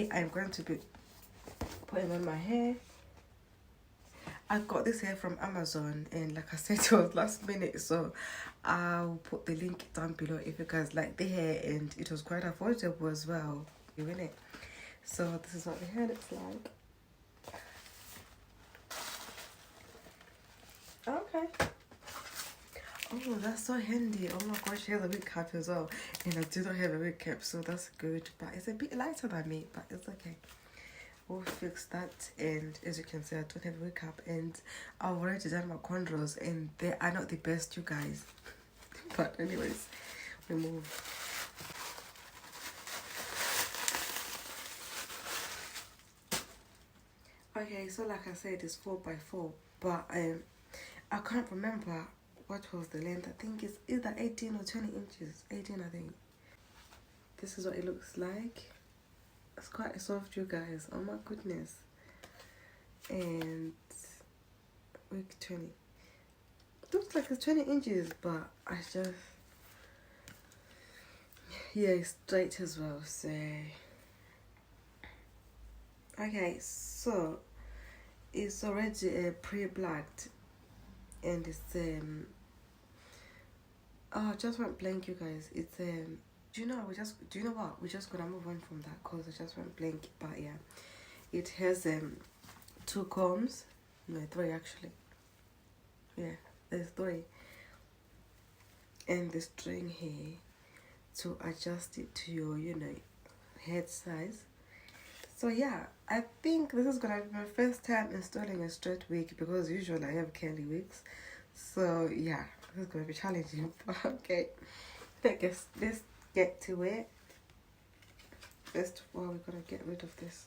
today I'm going to be putting on my hair. I got this hair from Amazon, and like I said, it was last minute, so I'll put the link down below if you guys like the hair, and it was quite affordable as well, isn't it? So this is what the hair looks like. Okay. Oh, that's so handy. Oh my gosh, here's a wig cap as well. And I do not have a wig cap, so that's good. But it's a bit lighter than me, but it's okay. We'll fix that. And as you can see, I don't have a wig cap. And I've already done my cornrows, and they are not the best, you guys. But anyways, we move. Okay, so like I said, it's 4x4. But I can't remember what was the length. I think it's either 18 or 20 inches. 18, I think. This is what it looks like. It's quite soft, you guys. Oh my goodness. And wig 20. It looks like it's 20 inches, but I just, yeah, it's straight as well. So okay, so it's already pre-blacked, and it's oh, I just went blank, you guys. It's do you know what, we're just gonna move on from that because I just went blank. But yeah, it has 2 combs, no, 3 actually. Yeah, there's 3, and the string here to adjust it to your, you know, head size. So yeah, I think this is gonna be my first time installing a straight wig, because usually I have curly wigs. So yeah, this is gonna be challenging. But okay, let's get to it. First of all, we're gonna get rid of this.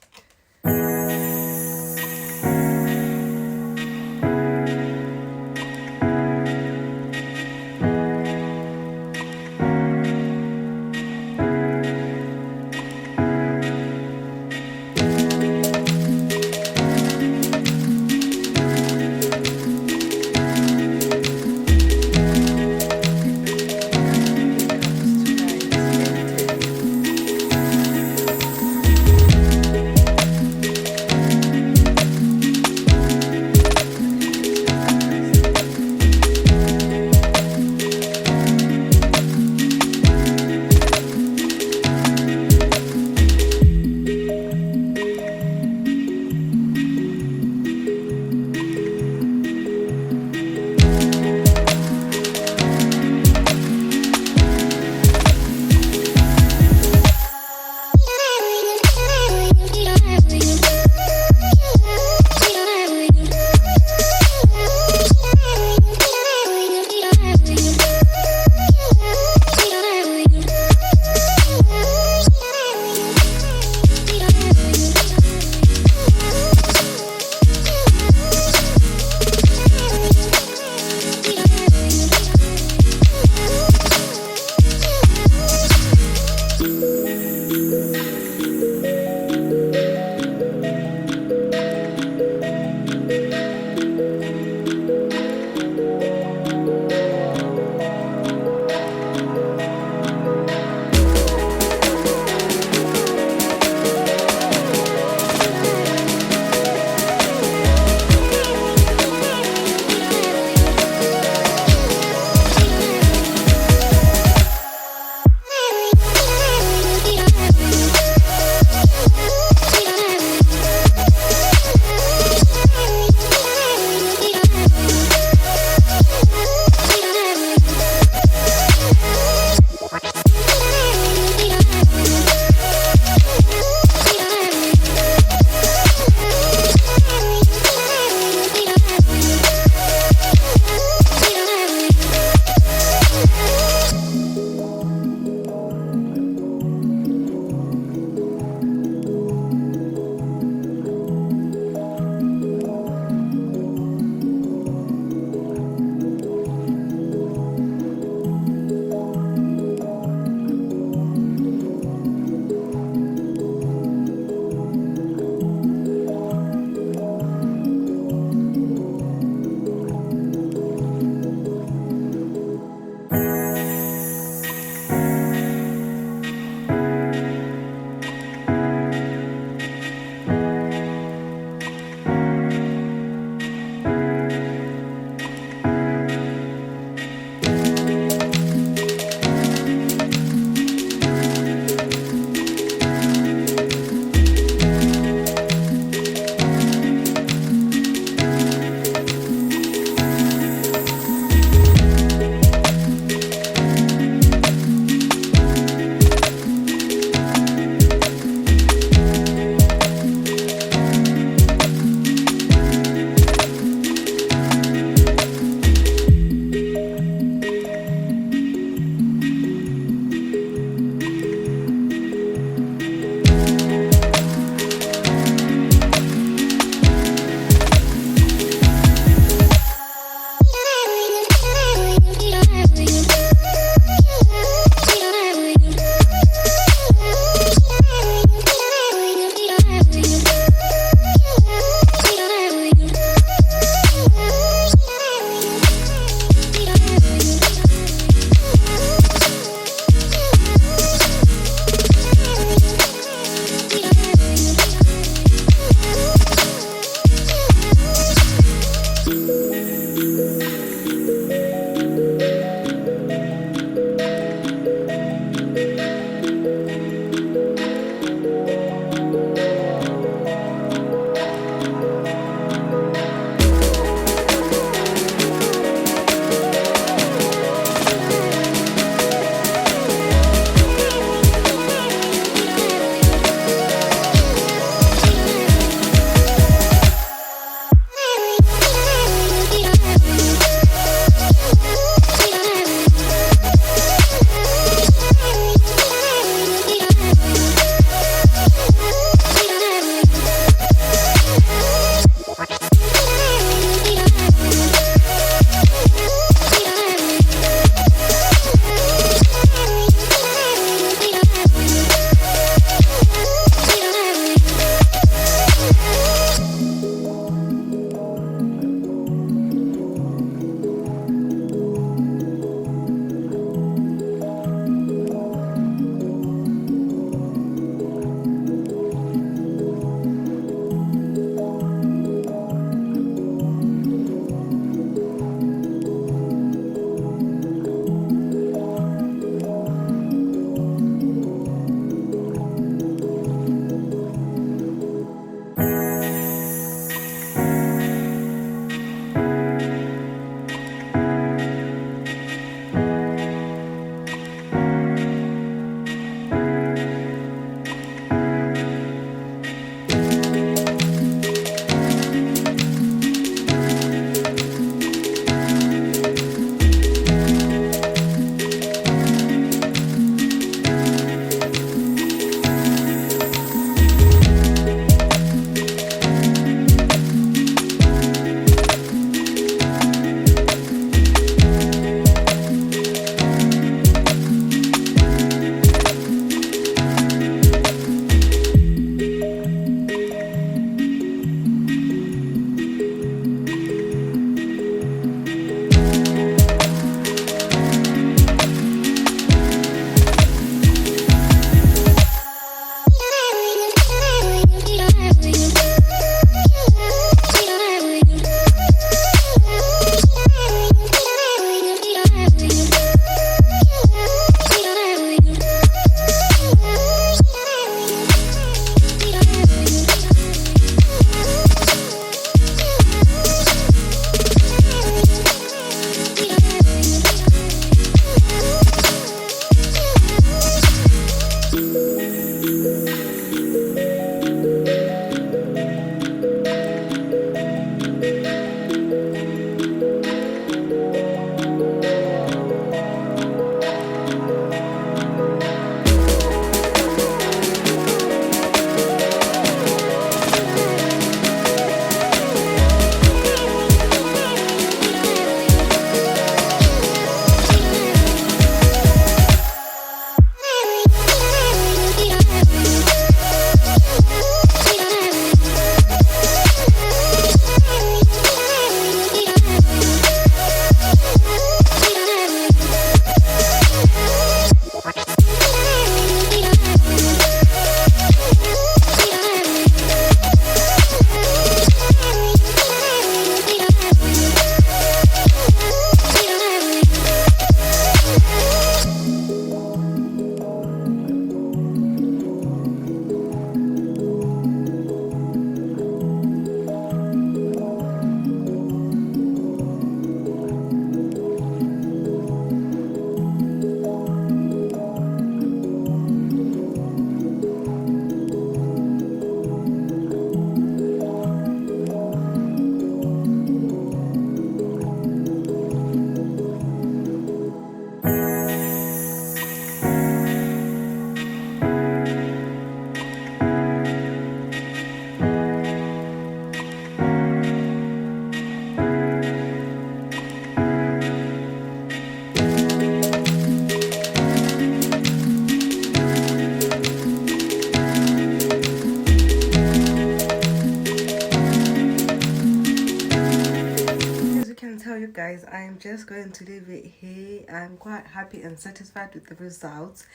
anyhow, you guys, I'm just going to leave it here. I'm quite happy and satisfied with the results,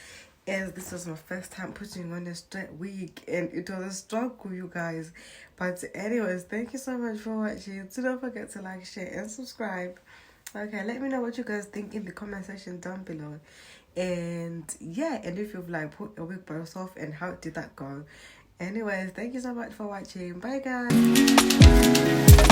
as this was my first time putting on a straight wig and it was a struggle, you guys. But anyways, thank you so much for watching. So don't forget to like, share and subscribe. Okay, let me know what you guys think in the comment section down below. And yeah, and if you've like put a wig by yourself and how did that go. Anyways, thank you so much for watching. Bye guys.